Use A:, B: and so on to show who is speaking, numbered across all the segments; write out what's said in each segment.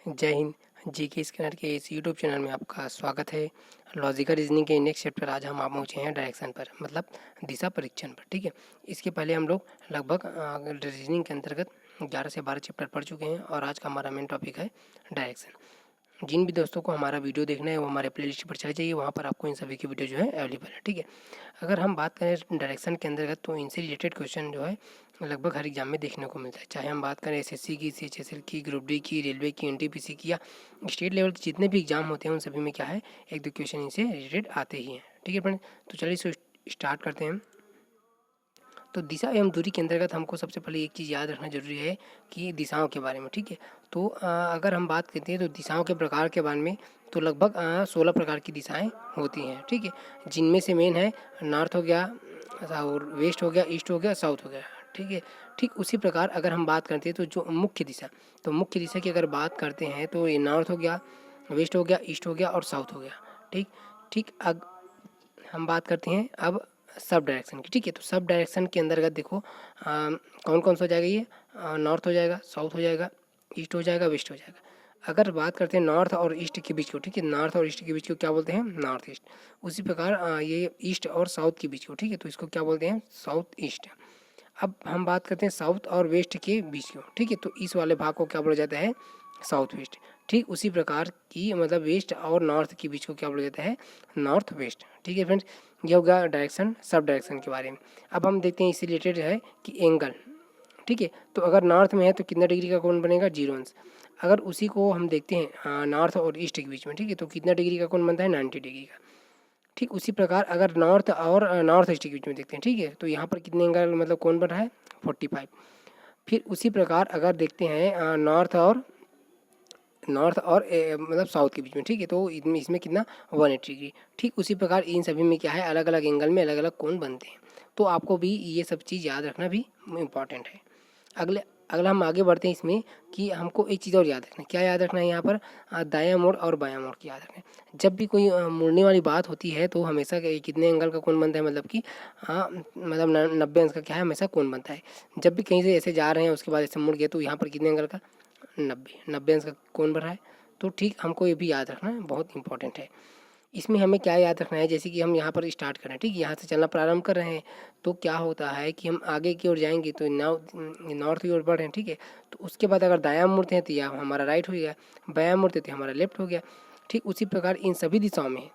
A: जय Hind. GK scanner के इस यूट्यूब चैनल में आपका स्वागत है। लॉजिकल रीजनिंग के नेक्स्ट चैप्टर आज हम आप पहुँचे हैं डायरेक्शन पर, मतलब दिशा परीक्षण पर। ठीक है, इसके पहले हम लोग लगभग रीजनिंग के अंतर्गत 11 से 12 चैप्टर पढ़ चुके हैं और आज का हमारा मेन टॉपिक है डायरेक्शन। जिन भी दोस्तों को हमारा वीडियो देखना है वो हमारे प्लेलिस्ट पर चले जाइए, वहाँ पर आपको इन सभी की वीडियो जो है अवेलेबल है। ठीक है, अगर हम बात करें डायरेक्शन के अंतर्गत तो इनसे रिलेटेड क्वेश्चन जो है लगभग हर एग्जाम में देखने को मिलता है। चाहे हम बात करें एसएससी की, सीएचएसएल की, ग्रुप डी की, रेलवे की, एनटीपीसी की या स्टेट लेवल के जितने भी एग्जाम होते हैं उन सभी में क्या है, एक दो क्वेश्चन इनसे रिलेटेड आते ही हैं। ठीक है फ्रेंड, तो चलिए इसको स्टार्ट करते हैं। तो दिशा एवं दूरी के अंतर्गत हमको सबसे पहले एक चीज़ याद रखना जरूरी है कि दिशाओं के बारे में। ठीक है, तो अगर हम बात करते हैं तो दिशाओं के प्रकार के बारे में तो लगभग 16 प्रकार की दिशाएं होती हैं। ठीक है, जिनमें से मेन है नॉर्थ हो गया और वेस्ट हो गया, ईस्ट हो गया, साउथ हो गया। ठीक है, ठीक उसी प्रकार अगर हम बात करते हैं तो जो मुख्य दिशा, तो मुख्य दिशा की अगर बात करते हैं तो ये नॉर्थ हो गया, वेस्ट हो गया, ईस्ट हो गया और साउथ हो गया। ठीक ठीक अब हम बात करते हैं अब सब डायरेक्शन की। ठीक है, तो सब डायरेक्शन के अंतर्गत देखो कौन कौन सा हो जाएगा, ये नॉर्थ हो जाएगा, साउथ हो जाएगा, ईस्ट हो जाएगा, वेस्ट हो जाएगा। अगर बात करते हैं नॉर्थ और ईस्ट के बीच को, ठीक है, नॉर्थ और ईस्ट के बीच को क्या बोलते हैं, नॉर्थ ईस्ट। उसी प्रकार ये ईस्ट और साउथ के बीच को, ठीक है, तो इसको क्या बोलते हैं, साउथ ईस्ट। अब हम बात करते हैं साउथ और वेस्ट के बीच को, ठीक है, तो इस वाले भाग को क्या बोला जाता है, साउथ वेस्ट। ठीक उसी प्रकार की मतलब वेस्ट और नॉर्थ के बीच को क्या बोला जाता है, नॉर्थ वेस्ट। ठीक है फ्रेंड्स, ये होगा डायरेक्शन सब डायरेक्शन के बारे में। अब हम देखते हैं इससे रिलेटेड है कि एंगल। ठीक है, तो अगर नॉर्थ में है तो कितना डिग्री का कोण बनेगा, 0 अंश। अगर उसी को हम देखते हैं नॉर्थ और ईस्ट के बीच में, ठीक है, तो कितना डिग्री का कोण बनता है, 90 डिग्री का। ठीक उसी प्रकार अगर नॉर्थ और नॉर्थ ईस्ट के बीच में देखते हैं, ठीक है, तो यहाँ पर कितने एंगल मतलब कोण बन रहा है, 45। फिर उसी प्रकार अगर देखते हैं नॉर्थ और मतलब साउथ के बीच में, ठीक है, तो इसमें कितना, 180 डिग्री। ठीक उसी प्रकार इन सभी में क्या है, अलग अलग एंगल में अलग अलग कोण बनते हैं। तो आपको भी ये सब चीज़ याद रखना भी इम्पॉर्टेंट है। अगला हम आगे बढ़ते हैं इसमें कि हमको एक चीज़ और याद रखना है। क्या याद रखना है यहाँ पर, दायां मोड़ और बायां मोड़ की याद रखना है। जब भी कोई मुड़ने वाली बात होती है तो हमेशा कितने एंगल का कोण बनता है, मतलब कि मतलब 90 अंश का क्या है, हमेशा कोण बनता है। जब भी कहीं से ऐसे जा रहे हैं उसके बाद ऐसे मुड़ गए तो यहाँ पर कितने एंगल का, 90 अंश का कोण बन रहा है। तो ठीक हमको ये भी याद रखना है, बहुत इंपॉर्टेंट है। इसमें हमें क्या याद रखना है, जैसे कि हम यहाँ पर स्टार्ट करें, ठीक, यहाँ से चलना प्रारंभ कर रहे हैं तो क्या होता है कि हम आगे की ओर जाएंगे तो नॉर्थ की ओर बढ़ रहे हैं। ठीक है, तो उसके बाद अगर दायां मुड़ते हैं तो यह हमारा राइट हो गया, बायां मुड़ते तो हमारा लेफ्ट हो गया। ठीक उसी प्रकार इन सभी दिशाओं में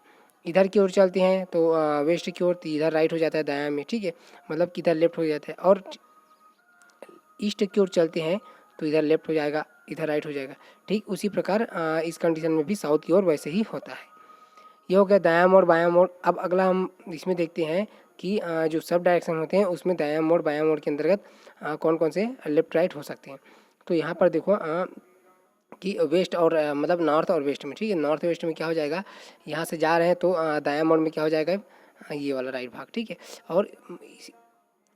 A: इधर की ओर चलते हैं तो वेस्ट की ओर, तो इधर राइट हो जाता है दायां में, ठीक है, मतलब कि इधर लेफ्ट हो जाता है। और ईस्ट की ओर चलते हैं तो इधर लेफ्ट हो जाएगा, इधर राइट हो जाएगा। ठीक उसी प्रकार इस कंडीशन में भी साउथ की ओर वैसे ही होता है। ये हो गया दायां मोड़ बायां मोड़। अब अगला हम इसमें देखते हैं कि जो सब डायरेक्शन होते हैं उसमें दायां मोड़ बायां मोड़ के अंतर्गत कौन कौन से लेफ्ट राइट हो सकते हैं। तो यहाँ पर देखो कि वेस्ट और मतलब नॉर्थ और वेस्ट में, ठीक है, नॉर्थ वेस्ट में क्या हो जाएगा, यहाँ से जा रहे हैं तो दायां मोड़ में क्या हो जाएगा, ये वाला राइट भाग। ठीक है, और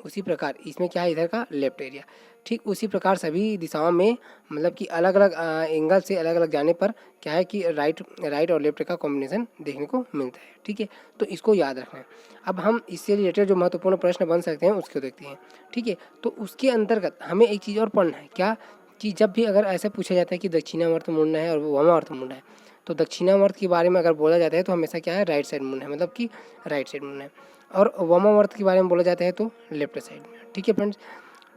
A: उसी प्रकार इसमें क्या है, इधर का लेफ्ट एरिया। ठीक उसी प्रकार सभी दिशाओं में मतलब कि अलग अलग एंगल से अलग अलग जाने पर क्या है कि राइट और लेफ्ट का कॉम्बिनेशन देखने को मिलता है। ठीक है, तो इसको याद रखना है। अब हम इससे रिलेटेड जो महत्वपूर्ण प्रश्न बन सकते हैं उसको देखते हैं। ठीक है, तो उसके अंतर्गत हमें एक चीज़ और पढ़ना है, क्या कि जब भी अगर ऐसा पूछा जाता है कि दक्षिणावर्त मुड़ना है और वामावर्त मुड़ना है, तो दक्षिणावर्त के बारे में अगर बोला जाता है तो हमेशा क्या है, राइट साइड मुड़ना है, मतलब कि राइट साइड मुड़ना है। और वामावर्त के बारे में बोला जाता है तो लेफ्ट साइड में। ठीक है फ्रेंड्स,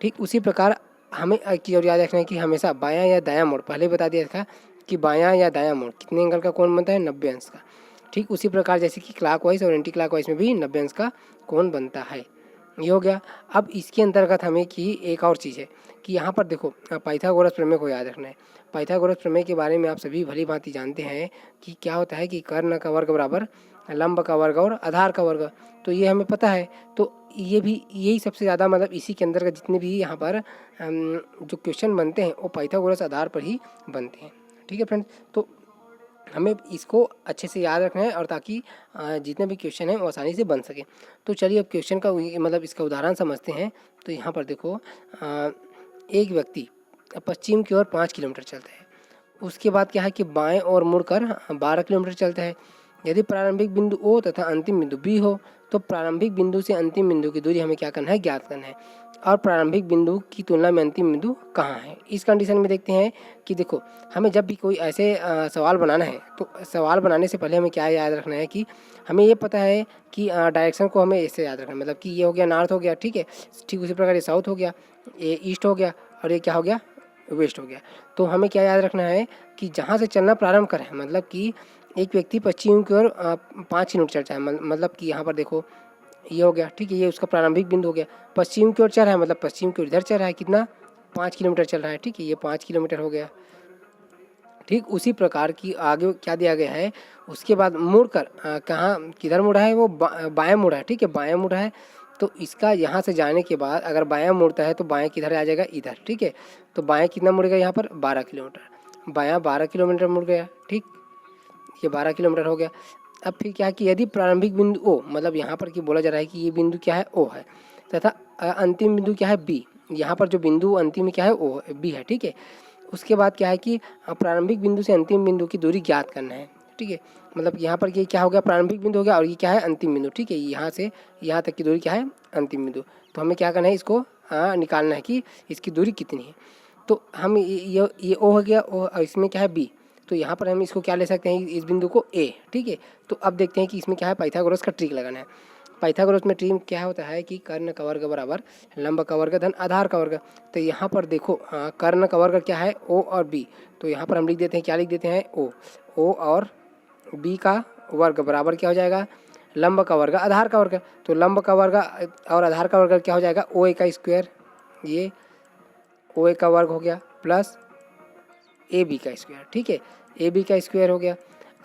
A: ठीक उसी प्रकार हमें एक चीज़ और याद रखना है कि हमेशा बायां या दायां मोड़, पहले बता दिया था कि बायां या दायां मोड़ कितने एंगल का कोण बनता है, 90 अंश का। ठीक उसी प्रकार जैसे कि क्लॉकवाइज और एंटी क्लॉकवाइज में भी 90 अंश का कोण बनता है। ये हो गया। अब इसके अंतर्गत हमें की एक और चीज़ है कि यहाँ पर देखो पाइथागोरस प्रमेय को याद रखना है। पाइथागोरस प्रमेय के बारे में आप सभी भली भांति जानते हैं कि क्या होता है कि कर्ण का वर्ग बराबर लंब का वर्ग और आधार का वर्ग, तो ये हमें पता है। तो ये भी यही सबसे ज़्यादा मतलब इसी के अंतर्गत जितने भी यहाँ पर जो क्वेश्चन बनते हैं वो पाइथागोरस आधार पर ही बनते हैं। ठीक है फ्रेंड्स, तो हमें इसको अच्छे से याद रखना है और ताकि जितने भी क्वेश्चन हैं वो आसानी से बन सके। तो चलिए अब क्वेश्चन का मतलब इसका उदाहरण समझते हैं। तो यहाँ पर देखो एक व्यक्ति पश्चिम की ओर 5 किलोमीटर चलता है, उसके बाद क्या है कि बाएं ओर मुड़कर 12 किलोमीटर चलता है। यदि प्रारंभिक बिंदु O तथा अंतिम बिंदु B हो तो प्रारंभिक बिंदु से अंतिम बिंदु की दूरी हमें क्या करना है, ज्ञात करना है। और प्रारंभिक बिंदु की तुलना में अंतिम बिंदु कहाँ है। इस कंडीशन में देखते हैं कि देखो हमें जब भी कोई ऐसे सवाल बनाना है तो सवाल बनाने से पहले हमें क्या याद रखना है कि हमें ये पता है कि डायरेक्शन को हमें ऐसे याद रखना है, मतलब कि ये हो गया नॉर्थ हो गया, ठीक है, ठीक उसी प्रकार ये साउथ हो गया, ये ईस्ट हो गया और ये क्या हो गया, वेस्ट हो गया। तो हमें क्या याद रखना है कि जहाँ से चलना प्रारंभ करें, मतलब कि एक व्यक्ति पश्चिम की ओर 5 किलोमीटर चलता है, मतलब कि यहाँ पर देखो ये हो गया, ठीक है, ये उसका प्रारंभिक बिंदु हो गया। पश्चिम की ओर चल रहा है, मतलब पश्चिम की ओर इधर चल रहा है, कितना 5 किलोमीटर चल रहा है, ठीक है, ये 5 किलोमीटर हो गया। ठीक उसी प्रकार की आगे क्या दिया गया है, उसके बाद मुड़कर कहाँ किधर मुड़ा है, वो बाएं मुड़ा है, ठीक है, बाएं मुड़ा है। तो इसका यहाँ से जाने के बाद अगर बायां मुड़ता है तो बाएं किधर आ जाएगा, इधर, ठीक है। तो बाएं कितना मुड़ेगा यहाँ पर 12 किलोमीटर, बायां 12 किलोमीटर मुड़ गया, ठीक, ये 12 किलोमीटर हो गया। अब फिर क्या है कि यदि प्रारंभिक बिंदु ओ, मतलब यहाँ पर कि बोला जा रहा है कि ये बिंदु क्या है, ओ है, तथा अंतिम बिंदु क्या है, बी। यहाँ पर जो बिंदु अंतिम में क्या है, ओ बी है, ठीक है। उसके बाद क्या है कि प्रारंभिक बिंदु से अंतिम बिंदु की दूरी ज्ञात करना है, ठीक है। मतलब यहाँ पर ये क्या हो गया, प्रारंभिक बिंदु हो गया और ये क्या है, अंतिम बिंदु, ठीक है। यहाँ से यहाँ तक की दूरी क्या है, अंतिम बिंदु। तो हमें क्या करना है, इसको निकालना है कि इसकी दूरी कितनी है। तो हम ये ओ हो गया, ओ, और इसमें क्या है, बी। तो यहाँ पर हम इसको क्या ले सकते हैं, इस बिंदु को ए, ठीक है। तो अब देखते हैं कि इसमें क्या है, पाइथागोरस का ट्रिक लगाना है। पाइथागोरस में ट्रिक क्या होता है कि कर्ण का वर्ग बराबर लंब का वर्ग धन आधार का वर्ग। तो यहाँ पर देखो कर्ण का वर्ग क्या है, ओ और बी। तो यहाँ पर हम लिख देते हैं, क्या लिख देते हैं, ओ और बी का वर्ग बराबर क्या हो जाएगा, लंब का वर्ग आधार का वर्ग। तो लंब का वर्ग और आधार का वर्ग क्या हो जाएगा, ओ ए का स्क्वायर, ये ओ ए का वर्ग हो गया प्लस ए बी का स्क्वायर, ठीक है, ए बी का स्क्वायर हो गया।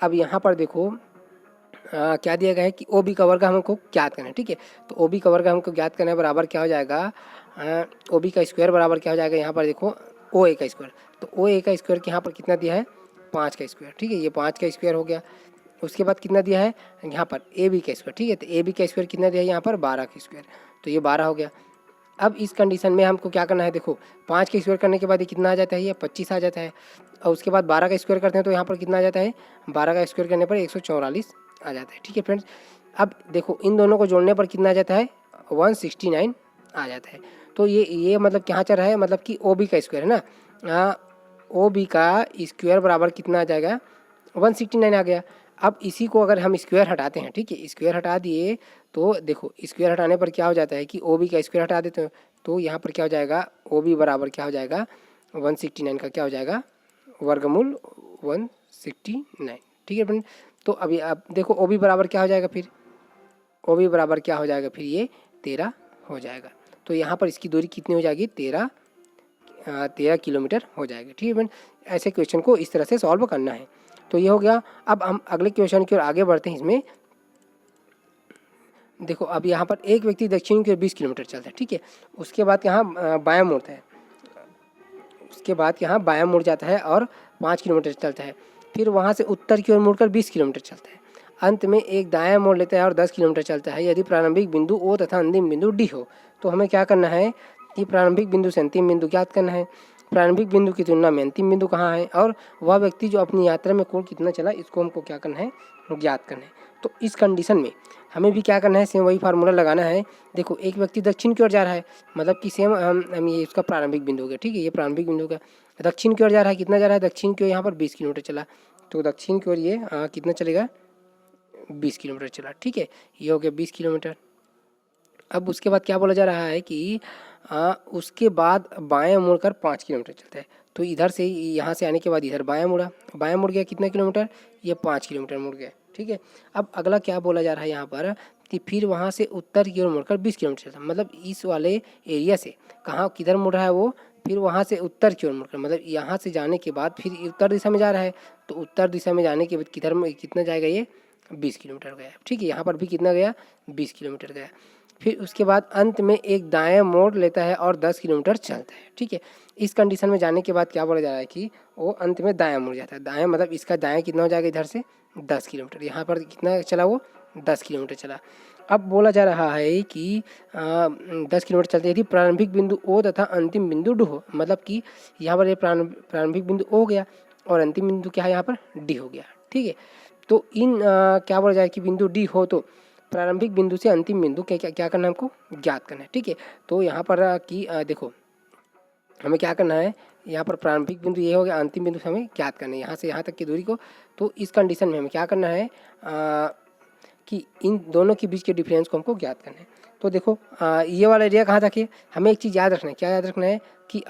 A: अब यहाँ पर देखो क्या दिया गया है कि ओ बी का वर्ग हमको ज्ञात करना है, ठीक है। तो ओ बी का वर्ग हमको ज्ञात करना है, बराबर क्या हो जाएगा, ओ बी का स्क्वायर बराबर क्या हो जाएगा, यहाँ पर देखो ओ ए का स्क्वायर। तो ओ ए का स्क्वायर यहाँ पर कितना दिया है, 5 का स्क्वायर, ठीक है, ये 5 का स्क्वायर हो गया। उसके बाद कितना दिया है यहाँ पर ए बी का स्क्वायर, ठीक है। तो ए बी का स्क्वायर कितना दिया है यहाँ पर, 12 का स्क्वायर। तो ये 12 हो गया। अब इस कंडीशन में हमको क्या करना है, देखो 5 का स्क्वायर करने के बाद ये कितना आ जाता है, ये 25 आ जाता है। और उसके बाद 12 का स्क्वायर करते हैं तो यहाँ पर कितना आ जाता है, 12 का स्क्वायर करने पर 144 आ जाता है, ठीक है फ्रेंड्स। अब देखो इन दोनों को जोड़ने पर कितना आ जाता है, 169 आ जाता है। तो ये मतलब क्या चल रहा है, मतलब कि ओ बी का स्क्वायर है ना, ओ बी का स्क्वायर बराबर कितना आ जाएगा, 169 आ गया। अब इसी को अगर हम स्क्वायर हटाते हैं, ठीक है, स्क्वायर हटा दिए तो देखो स्क्वायर हटाने पर क्या हो जाता है कि ओ बी का स्क्वायर हटा देते हैं तो यहाँ पर क्या हो जाएगा, ओ बी बराबर क्या हो जाएगा, 169 का क्या हो जाएगा, वर्गमूल 169, ठीक है फ्रेंड। तो अभी आप देखो ओ बी बराबर क्या हो जाएगा, फिर ओ बी बराबर क्या हो जाएगा, फिर ये 13 हो जाएगा। तो यहाँ पर इसकी दूरी कितनी हो जाएगी, 13 किलोमीटर हो जाएगी, ठीक है फ्रेंड। ऐसे क्वेश्चन को इस तरह से सॉल्व करना है। तो ये हो गया। अब हम अगले क्वेश्चन की ओर आगे बढ़ते हैं। इसमें देखो अब यहाँ पर एक व्यक्ति दक्षिण की ओर 20 किलोमीटर चलता है, ठीक है। उसके बाद यहाँ बायां मुड़ता है, उसके बाद यहाँ बायां मुड़ जाता है और 5 किलोमीटर चलता है। फिर वहाँ से उत्तर की ओर मुड़कर 20 किलोमीटर चलता है। अंत में एक दायां मोड़ लेता है और 10 किलोमीटर चलता है। यदि प्रारंभिक बिंदु ओ तथा अंतिम बिंदु डी हो तो हमें क्या करना है कि प्रारंभिक बिंदु से अंतिम बिंदु ज्ञात करना है। प्रारंभिक बिंदु की तुलना में अंतिम बिंदु कहाँ है और वह व्यक्ति जो अपनी यात्रा में कोण कितना चला, इसको हमको क्या करना है, ज्ञात करना है। तो इस कंडीशन में हमें भी क्या करना है, सेम वही फार्मूला लगाना है। देखो एक व्यक्ति दक्षिण की ओर जा रहा है, मतलब कि सेम हम ये इसका प्रारंभिक बिंदु हो गया, ठीक है, ये प्रारंभिक बिंदु का दक्षिण की ओर जा रहा है। कितना जा रहा है, दक्षिण की ओर यहाँ पर 20 किलोमीटर चला। तो दक्षिण की ओर ये कितना चलेगा, 20 किलोमीटर चला, ठीक है, ये हो गया 20 किलोमीटर। अब उसके बाद क्या बोला जा रहा है कि उसके बाद बाएं मुड़कर 5 किलोमीटर चलता है। तो इधर से यहाँ से आने के बाद इधर बायां मुड़ा, बायां मुड़ गया कितना किलोमीटर, ये 5 किलोमीटर मुड़ गया, ठीक है। अब अगला क्या बोला जा रहा है यहाँ पर कि फिर वहाँ से उत्तर की ओर मुड़कर 20 किलोमीटर चलता है। मतलब इस वाले एरिया से कहाँ किधर मुड़ रहा है वो, फिर वहाँ से उत्तर की ओर मुड़कर, मतलब यहाँ से जाने के बाद फिर उत्तर दिशा में जा रहा है। तो उत्तर दिशा में जाने के बाद किधर में कितना जाएगा, ये 20 किलोमीटर गया, ठीक है। यहाँ पर भी कितना गया, 20 किलोमीटर गया। फिर उसके बाद अंत में एक दाएं मोड़ लेता है और 10 किलोमीटर चलता है, ठीक है। इस कंडीशन में जाने के बाद क्या बोला जा रहा है कि वो अंत में दाएं मुड़ जाता है। दाएं मतलब इसका दाएं कितना हो जाएगा, इधर से 10 किलोमीटर, यहाँ पर कितना चला, वो 10 किलोमीटर चला। अब बोला जा रहा है कि 10 किलोमीटर चलते यदि प्रारंभिक बिंदु ओ तथा अंतिम बिंदु डी हो, मतलब कि यहाँ पर ये प्रारंभिक बिंदु ओ हो गया और अंतिम बिंदु क्या है, यहाँ पर डी हो गया, ठीक है। तो इन क्या बोला जाए कि बिंदु डी हो तो प्रारंभिक बिंदु से अंतिम बिंदु क्या करना है हमको ज्ञात करना है। ठीक है, तो यहाँ पर देखो हमें क्या करना है, यहाँ पर प्रारंभिक बिंदु ये हो गया, अंतिम बिंदु से हमें ज्ञात करना है यहाँ से यहाँ तक की दूरी को। तो इस कंडीशन में हमें क्या करना है कि इन दोनों के बीच के डिफरेंस को हमको ज्ञात करना है। तो देखो ये वाला एरिया कहाँ तक है, हमें एक चीज़ याद रखना है। क्या याद रखना है कि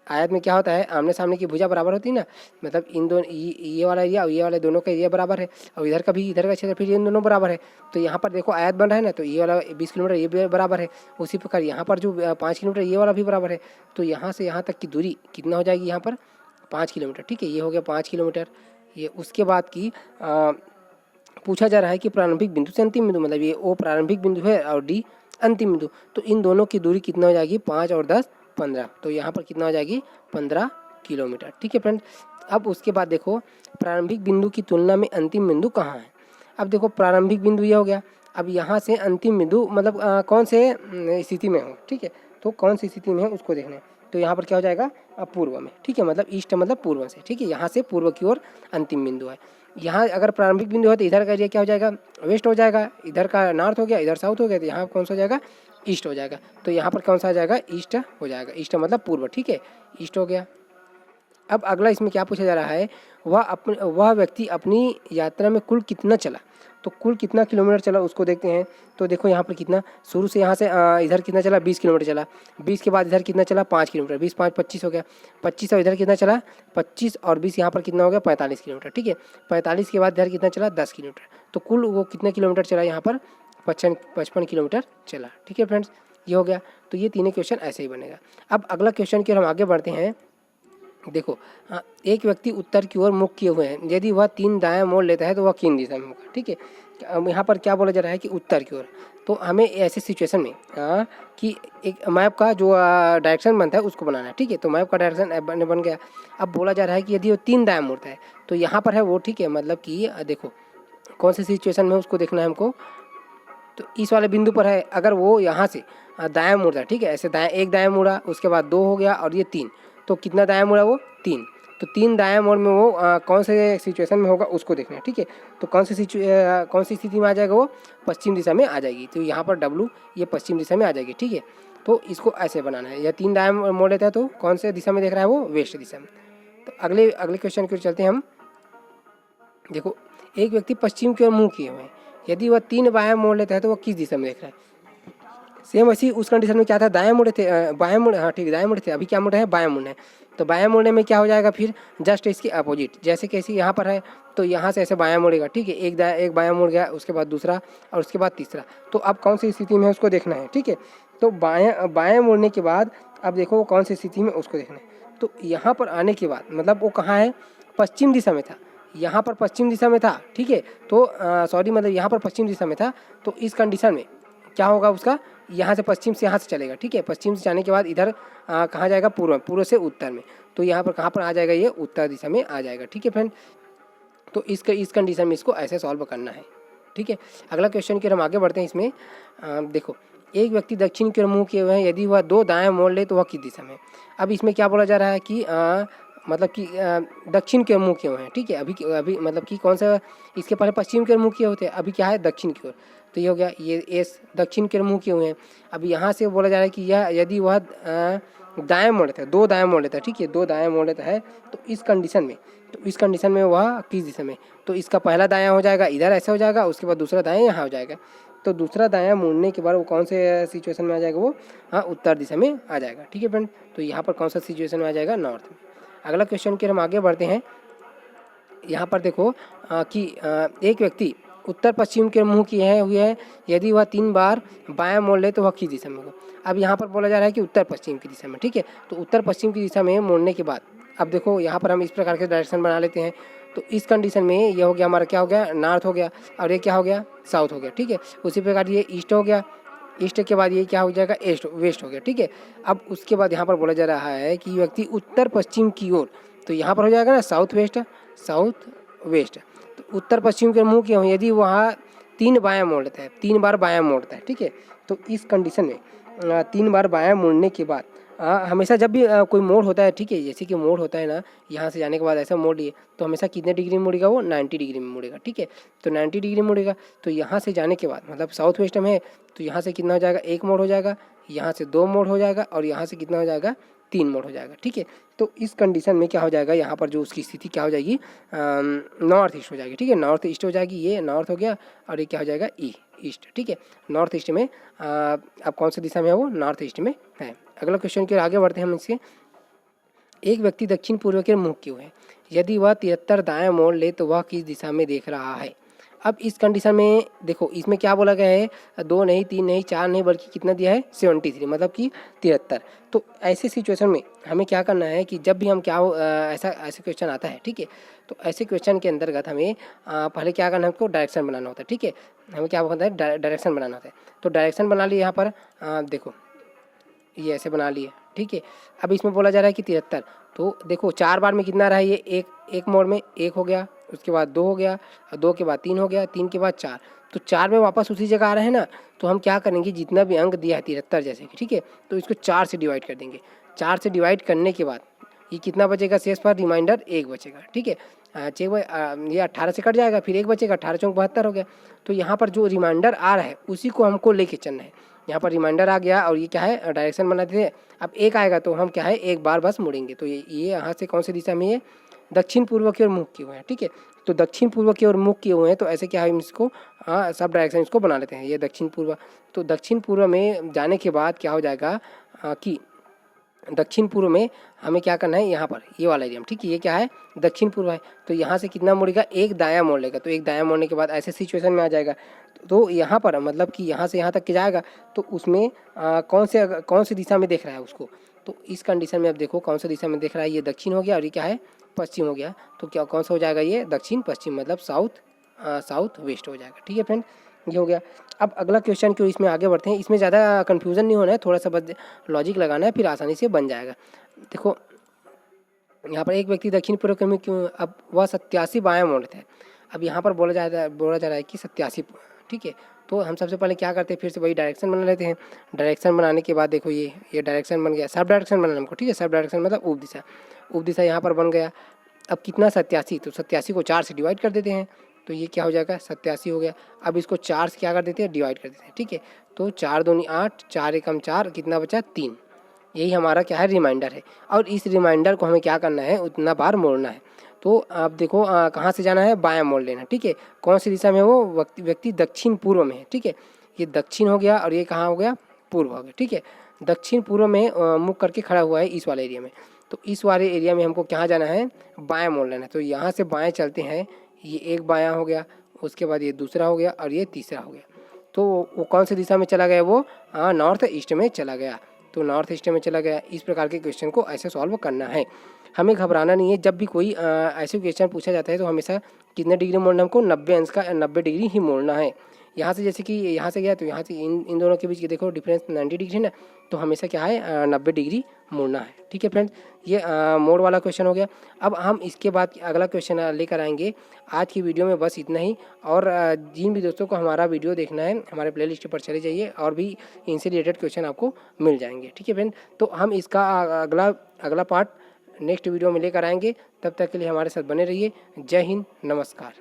A: आयत में क्या होता है, आमने सामने की भुजा बराबर होती है ना, मतलब इन दोनों ये वाला एरिया और ये वाले दोनों का एरिया बराबर है, और इधर का भी, इधर का क्षेत्र फिर इन दोनों बराबर है। तो यहाँ पर देखो आयत बन रहा है ना, तो ये वाला 20 किलोमीटर ये भी बराबर है। उसी प्रकार यहाँ पर जो 5 किलोमीटर ये वाला भी बराबर है। तो यहाँ से यहाँ तक की दूरी कितना हो जाएगी, यहाँ पर 5 किलोमीटर। ठीक है, ये हो गया 5 किलोमीटर। ये उसके बाद की पूछा जा रहा है कि प्रारंभिक बिंदु से अंतिम बिंदु, मतलब ये ओ प्रारंभिक बिंदु है और डी अंतिम बिंदु, तो इन दोनों की दूरी कितना हो जाएगी, 5 और 10 15। तो यहाँ पर कितना हो जाएगी 15 किलोमीटर। ठीक है फ्रेंड, अब उसके बाद देखो प्रारंभिक बिंदु की तुलना में अंतिम बिंदु कहाँ है। अब देखो प्रारंभिक बिंदु ये हो गया, अब यहाँ से अंतिम बिंदु मतलब कौन से स्थिति में हो। ठीक है, तो कौन सी स्थिति में है उसको देखना है। तो यहाँ पर क्या हो जाएगा, पूर्व में। ठीक है, मतलब ईस्ट मतलब पूर्व से। ठीक है, यहाँ से पूर्व की ओर अंतिम बिंदु है। यहाँ अगर प्रारंभिक बिंदु है तो इधर का एरिया क्या हो जाएगा, वेस्ट हो जाएगा, इधर का नॉर्थ हो गया, इधर साउथ हो गया, तो यहाँ कौन सा हो जाएगा, ईस्ट हो जाएगा। तो यहाँ पर कौन सा आ जाएगा, ईस्ट हो जाएगा। ईस्ट मतलब पूर्व। ठीक है, ईस्ट हो गया। अब अगला इसमें क्या पूछा जा रहा है, वह व्यक्ति अपनी यात्रा में कुल कितना चला। तो कुल कितना किलोमीटर चला उसको देखते हैं। तो देखो यहाँ पर कितना, शुरू से यहाँ से इधर कितना चला, 20 किलोमीटर चला। 20 के बाद इधर कितना चला, 5 किलोमीटर। 20 5 25 हो गया। 25 और इधर कितना चला, 25 और 20 यहाँ पर कितना हो गया, 45 किलोमीटर। ठीक है, 45 के बाद इधर कितना चला, 10 किलोमीटर। तो कुल वो कितने किलोमीटर चला, यहाँ पर 55 किलोमीटर चला। ठीक है फ्रेंड्स, ये हो गया। तो ये तीनों क्वेश्चन ऐसे ही बनेगा। अब अगला क्वेश्चन की हम आगे बढ़ते हैं। देखो एक व्यक्ति उत्तर की ओर मुख किए हुए हैं, यदि वह 3 दायां मोड़ लेता है तो वह किन दिशा में होगा। ठीक है, यहाँ पर क्या बोला जा रहा है कि उत्तर की ओर। तो हमें ऐसे सिचुएशन में कि एक मैप का जो डायरेक्शन बनता है उसको बनाना है। ठीक है, तो मैप का डायरेक्शन बन गया। अब बोला जा रहा है कि यदि वो 3 दायां मोड़ता है तो यहाँ पर है वो। ठीक है, मतलब कि देखो कौन सी सिचुएशन में उसको देखना है हमको। तो इस वाले बिंदु पर है, अगर वो यहाँ से दायां मुड़ता है। ठीक है, ऐसे दायां, एक दायां मुड़ा, उसके बाद 2 हो गया और ये 3, तो कितना दायां मुड़ा, वो 3। तो 3 दायां मोड़ में वो कौन से सिचुएशन में होगा उसको देखना है। ठीक है, तो कौन सी स्थिति में आ जाएगा, वो पश्चिम दिशा में आ जाएगी। तो यहाँ पर W ये पश्चिम दिशा में आ जाएगी। ठीक है, तो इसको ऐसे बनाना है। या 3 दायां मोड़ लेता है तो कौन से दिशा में देख रहा है, वो वेस्ट दिशा में। तो अगले क्वेश्चन की ओर चलते हैं हम। देखो एक व्यक्ति पश्चिम की ओर मुँह किए हुए हैं, यदि वह 3 बायां मोड़ लेता है तो वह किस दिशा में देख रहा है। सेम ऐसी उस कंडीशन में क्या था, दाएं मुड़े थे, बाएं मुड़े, हाँ ठीक, दाएं मुड़े थे, अभी क्या मुड़े हैं, बाएं मुड़े हैं। तो बाएं मुड़ने में क्या हो जाएगा, फिर जस्ट इसके अपोजिट, जैसे कैसे यहाँ पर है तो यहाँ से ऐसे बायां मुड़ेगा। ठीक है, एक बायां मुड़ गया, उसके बाद दूसरा और उसके बाद तीसरा। तो अब कौन सी स्थिति में है उसको देखना है। ठीक है, तो बाएं मुड़ने के बाद अब देखो वो कौन सी स्थिति में उसको देखना है। तो यहाँ पर आने के बाद मतलब वो कहाँ है, पश्चिम दिशा में था, यहाँ पर पश्चिम दिशा में था। ठीक है, तो सॉरी मतलब यहाँ पर पश्चिम दिशा में था। तो इस कंडीशन में क्या होगा उसका, यहाँ से पश्चिम से यहाँ से चलेगा। ठीक है, पश्चिम से जाने के बाद इधर कहाँ जाएगा, पूर्व से उत्तर में। तो यहाँ पर कहाँ पर आ जाएगा, ये उत्तर दिशा में आ जाएगा। ठीक है फ्रेंड, तो इस कंडीशन में इसको ऐसे सॉल्व करना है। ठीक है, अगला क्वेश्चन की हम आगे बढ़ते हैं। इसमें देखो एक व्यक्ति दक्षिण की ओर मुँह किए हुए हैं, यदि वह 2 दाएं मोड़ ले तो वह किस दिशा में। अब इसमें क्या बोला जा रहा है कि मतलब कि दक्षिण की ओर मुँह किए हुए हैं। ठीक है, अभी मतलब कि कौन सा, इसके पहले पश्चिम की ओर मुँह किए होते हैं, अभी क्या है, दक्षिण की ओर। तो ये हो गया, ये एस दक्षिण की ओर मुँह किए हुए हैं। अब यहाँ से बोला जा रहा है कि यह यदि वह दाएं मोड़ लेता है, 2 दाएं मोड़ लेता है। ठीक है, 2 दाएं मोड़ लेता है तो इस कंडीशन में वह किस दिशा में। तो इसका पहला दायां हो जाएगा, इधर ऐसे हो जाएगा, उसके बाद दूसरा दायां यहाँ हो जाएगा। तो दूसरा दायां मुड़ने के बाद वो कौन से सिचुएशन में आ जाएगा, वो उत्तर दिशा में आ जाएगा। ठीक है फ्रेंड, तो यहाँ पर कौन सा सिचुएशन में आ जाएगा, नॉर्थ में। अगला क्वेश्चन की हम आगे बढ़ते हैं। यहाँ पर देखो कि एक व्यक्ति उत्तर पश्चिम के मुँह किए हुए है, यदि वह 3 बार बायां मोड़ ले तो वह किस दिशा में होगा। अब यहाँ पर बोला जा रहा है कि उत्तर पश्चिम की दिशा में। ठीक है, तो उत्तर पश्चिम की दिशा में मोड़ने के बाद अब देखो यहाँ पर हम इस प्रकार के डायरेक्शन बना लेते हैं। तो इस कंडीशन में ये हो गया हमारा, क्या हो गया, नॉर्थ हो गया, और ये क्या हो गया, साउथ हो गया। ठीक है, उसी प्रकार ये ईस्ट हो गया, ईस्ट के बाद ये क्या हो जाएगा, वेस्ट हो गया। ठीक है, अब उसके बाद यहाँ पर बोला जा रहा है कि व्यक्ति उत्तर पश्चिम की ओर, तो यहाँ पर हो जाएगा ना साउथ वेस्ट। तो उत्तर पश्चिम के मुँह किए हुए, यदि वहाँ 3 बायां मोड़ लेता है, 3 बार बायां मोड़ता है। ठीक है, तो इस कंडीशन में 3 बार बायां मोड़ने के बाद हमेशा जब भी कोई मोड़ होता है, ठीक है, जैसे कि मोड़ होता है ना, यहाँ से जाने के बाद ऐसा मोड़ लिए तो हमेशा कितने डिग्री में मुड़ेगा वो 90 डिग्री में मुड़ेगा, ठीक है। तो 90 डिग्री में मुड़ेगा, तो यहाँ से जाने के बाद मतलब साउथ वेस्ट में है तो यहाँ से कितना हो जाएगा, एक मोड़ हो जाएगा, यहाँ से दो मोड़ हो जाएगा और यहाँ से कितना हो जाएगा, तीन मोड़ हो जाएगा, ठीक है। तो इस कंडीशन में क्या हो जाएगा, यहाँ पर जो उसकी स्थिति क्या हो जाएगी, नॉर्थ ईस्ट हो जाएगी, ठीक है, नॉर्थ ईस्ट हो जाएगी, ये नॉर्थ हो गया और ये क्या हो जाएगा, ईस्ट, ठीक है। नॉर्थ ईस्ट में अब कौन सी दिशा में है वो, नॉर्थ ईस्ट में है। अगला क्वेश्चन की ओर आगे बढ़ते हैं हम इसके। एक व्यक्ति दक्षिण पूर्व के मुख क्यों है, यदि वह 73 दाएं मोड़ ले तो वह किस दिशा में देख रहा है। अब इस कंडीशन में देखो, इसमें क्या बोला गया है, 2 नहीं, 3 नहीं, 4 नहीं, बल्कि कितना दिया है, 73, मतलब कि 73। तो ऐसे सिचुएशन में हमें क्या करना है कि जब भी हम क्या ऐसे क्वेश्चन आता है, ठीक है, तो ऐसे क्वेश्चन के अंतर्गत हमें पहले क्या करना है, हमको डायरेक्शन बनाना होता है, ठीक है। हमें क्या होता है, डायरेक्शन बनाना होता है। तो डायरेक्शन बना लिए यहाँ पर, देखो ये ऐसे बना लिए, ठीक है। अब इसमें बोला जा रहा है कि 73, तो देखो 4 बार में कितना रहा है, ये एक मोड़ में 1 हो गया, उसके बाद 2 हो गया, और 2 के बाद 3 हो गया, 3 के बाद 4, तो 4 में वापस उसी जगह आ रहे हैं ना। तो हम क्या करेंगे, जितना भी अंक दिया है 73 जैसे कि, ठीक है, तो इसको 4 से डिवाइड कर देंगे। 4 से डिवाइड करने के बाद ये कितना बचेगा, शेष पर रिमाइंडर 1 बचेगा, ठीक है। ये 18 से कट जाएगा, फिर 1 बचेगा, 18 चौक 72 हो गया। तो यहाँ पर जो रिमाइंडर आ रहा है उसी को हमको लेके चलना है। यहाँ पर रिमाइंडर आ गया और ये क्या है, डायरेक्शन बनाते थे। अब 1 आएगा तो हम क्या है, एक बार बस मुड़ेंगे। तो ये यहाँ से कौन सी दिशा में, ये दक्षिण पूर्व की ओर मुख किए हुए हैं, ठीक है। तो दक्षिण पूर्व की ओर मुख किए हुए हैं, तो ऐसे क्या है, हम इसको सब डायरेक्शन इसको बना लेते हैं। ये दक्षिण पूर्व, तो दक्षिण पूर्व में जाने के बाद क्या हो जाएगा कि दक्षिण पूर्व में हमें क्या करना है, यहाँ पर ये वाला एरिया, ठीक है, ये क्या है, दक्षिण पूर्व है। तो यहाँ से कितना मुड़ेगा, एक दायां मोड़ लेगा। तो एक दायां मोड़ने के बाद ऐसे सिचुएशन में आ जाएगा। तो यहाँ पर मतलब कि यहाँ से यहाँ तक के जाएगा, तो उसमें कौन सी दिशा में देख रहा है उसको। तो इस कंडीशन में अब देखो कौन सा दिशा में देख रहा है, ये दक्षिण हो गया और ये क्या है, पश्चिम हो गया। तो क्या कौन सा हो जाएगा, ये दक्षिण पश्चिम, मतलब साउथ वेस्ट हो जाएगा, ठीक है फ्रेंड, ये हो गया। अब अगला क्वेश्चन क्यों, इसमें आगे बढ़ते हैं। इसमें ज़्यादा कन्फ्यूज़न नहीं होना है, थोड़ा सा बस लॉजिक लगाना है, फिर आसानी से बन जाएगा। देखो यहाँ पर एक व्यक्ति दक्षिण पूर्व में क्यों, अब वह 87 बायां मोड़ते हैं। अब यहाँ पर बोला जा रहा है कि 87, ठीक है। तो हम सबसे पहले क्या करते हैं, फिर से वही डायरेक्शन बना लेते हैं। डायरेक्शन बनाने के बाद देखो ये डायरेक्शन बन गया, सब डायरेक्शन बनाना हमको, ठीक है। सब डायरेक्शन मतलब उप दिशा यहाँ पर बन गया। अब कितना, 87, तो 87 को 4 से डिवाइड कर देते हैं, तो ये क्या हो जाएगा, 87 हो गया। अब इसको 4 से क्या कर देते हैं, डिवाइड कर देते हैं, ठीक है। तो 4 दूनी 8, 4 एकम 4, कितना बचा, 3। यही हमारा क्या है, रिमाइंडर है। और इस रिमाइंडर को हमें क्या करना है, उतना बार मोड़ना है। तो आप देखो कहाँ से जाना है, बायां मोड़ लेना, ठीक है। कौन सी दिशा में वो व्यक्ति दक्षिण पूर्व में है, ठीक है। ये दक्षिण हो गया और ये कहाँ हो गया, पूर्व हो गया, ठीक है। दक्षिण पूर्व में मुख करके खड़ा हुआ है इस वाले एरिया में। तो इस वाले एरिया में हमको कहाँ जाना है, बायां मोड़ लेना है। तो यहाँ से बाएँ चलते हैं, ये एक बायां हो गया, उसके बाद ये दूसरा हो गया और ये तीसरा हो गया। तो वो कौन सी दिशा में चला गया, वो नॉर्थ ईस्ट में चला गया। तो नॉर्थ ईस्ट में चला गया। इस प्रकार के क्वेश्चन को ऐसे सॉल्व करना है, हमें घबराना नहीं है। जब भी कोई ऐसे क्वेश्चन पूछा जाता है तो हमेशा कितने डिग्री मोड़ना, हमको 90 अंश का 90 डिग्री ही मोड़ना है। यहाँ से जैसे कि यहाँ से गया तो यहाँ से इन दोनों के बीच के देखो डिफरेंस 90 डिग्री है ना, तो हमेशा क्या है 90 डिग्री मोड़ना है, ठीक है फ्रेंड्स। ये मोड़ वाला क्वेश्चन हो गया। अब हम इसके बाद अगला क्वेश्चन लेकर आएंगे। आज की वीडियो में बस इतना ही। और जिन भी दोस्तों को हमारा वीडियो देखना है, हमारे प्लेलिस्ट पर चले जाइए और भी इनसे रिलेटेड क्वेश्चन आपको मिल जाएंगे, ठीक है फ्रेंड। तो हम इसका अगला पार्ट नेक्स्ट वीडियो में लेकर आएंगे। तब तक के लिए हमारे साथ बने रहिए। जय हिंद, नमस्कार।